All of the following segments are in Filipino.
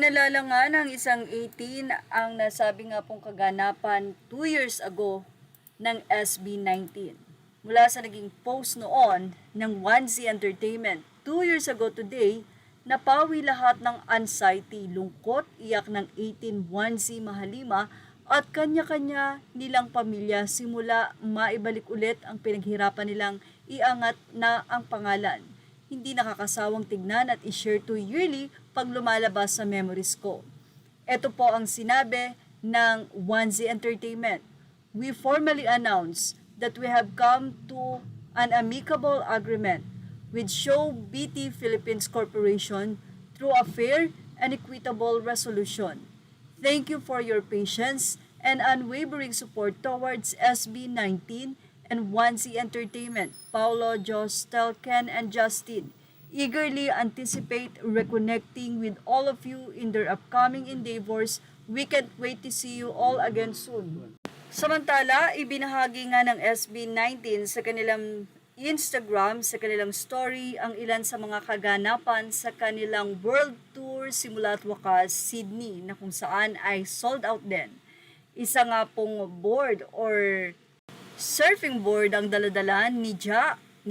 Inalala nga ng isang 18 ang nasabi nga pong kaganapan 2 years ago ng SB19. Mula sa naging post noon ng 1Z Entertainment 2 years ago today, napawi lahat ng anxiety, lungkot, iyak ng 18 1Z Mahalima at kanya-kanya nilang pamilya simula maibalik ulit ang pinaghirapan nilang iangat na ang pangalan. Hindi nakakasawang tignan at i-share to yearly pag lumalabas sa memories ko. Ito po ang sinabi ng 1Z Entertainment. We formally announce that we have come to an amicable agreement with Show BT Philippines Corporation through a fair and equitable resolution. Thank you for your patience and unwavering support towards SB19 and 1Z Entertainment, Paulo, Jostel, Ken, and Justin. Eagerly anticipate reconnecting with all of you in their upcoming endeavors. We can't wait to see you all again soon. Samantala, ibinahagi nga ng SB19 sa kanilang Instagram, sa kanilang story, ang ilan sa mga kaganapan sa kanilang world tour simula at wakas Sydney na kung saan ay sold out din. Isa nga pong board or surfing board ang daladalan ni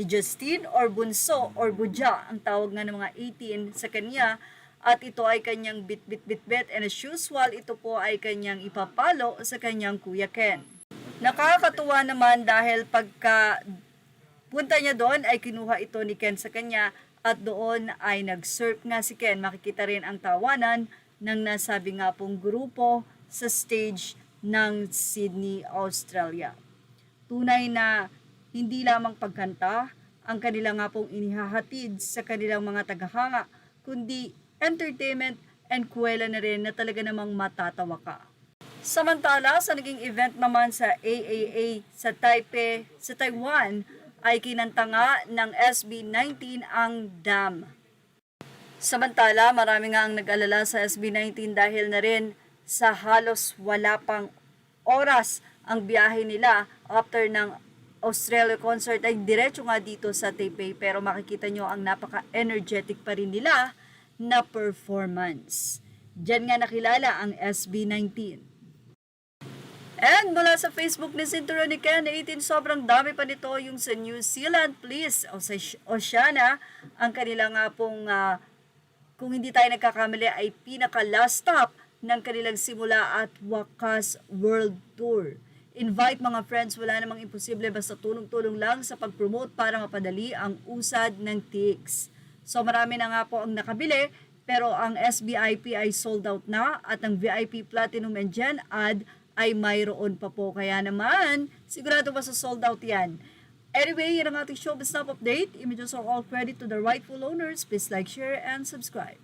Justin or Bunso or Budja ang tawag nga ng mga 18 sa kanya at ito ay kanyang bit and as usual ito po ay kanyang ipapalo sa kanyang Kuya Ken. Nakakatuwa naman dahil pagka punta niya doon ay kinuha ito ni Ken sa kanya at doon ay nag-surf nga si Ken. Makikita rin ang tawanan ng nasabi nga pong grupo sa stage ng Sydney, Australia. Tunay na hindi lamang pagkanta ang kanila nga pong inihahatid sa kanilang mga tagahanga, kundi entertainment and kuwela na rin na talaga namang matatawa ka. Samantala, sa naging event naman sa AAA sa Taipei, sa Taiwan, ay kinanta nga ng SB19 ang Dam. Samantala, marami nga ang nag-alala sa SB19 dahil na rin sa halos wala pang oras ang biyahe nila after ng Australia concert ay diretso nga dito sa Taipei pero makikita nyo ang napaka-energetic pa rin nila na performance. Diyan nga nakilala ang SB19. And mula sa Facebook ni Cinturon ni Ken 18, sobrang dami pa nito yung sa New Zealand, please, o sa Oceania, ang kanila nga pong, kung hindi tayo nagkakamali, ay pinaka-last stop ng kanilang simula at wakas world tour. Invite mga friends, wala namang imposible, basta tulong-tulong lang sa pag-promote para mapadali ang usad ng TX. So marami na nga po ang nakabili, pero ang SBIP ay sold out na at ang VIP Platinum and Gen Ad ay mayroon pa po. Kaya naman, sigurado pa sa sold out yan. Anyway, yan ang ating showbiz top update. Images are all credit to the rightful owners. Please like, share, and subscribe.